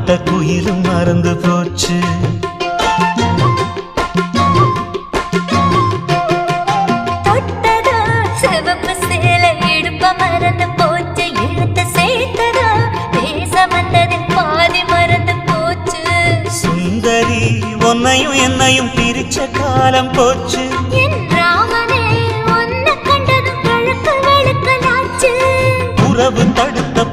தொட்ட குயிலும் மறந்து போச்சு. தொட்டதா சிவப்பு சேலை இடுப்ப மறந்து போச்சு. இழுத்து சேர்த்ததா பேச வந்ததில் பாதி மறந்து போச்சு. சுந்தரி உன்னையும் என்னையும் பிரிச்ச காலம் போச்சு. என் ராமனே உன்னை கண்டதும் கழுக்கு வெளுக்கலாச்சு. உறவு தடுத்த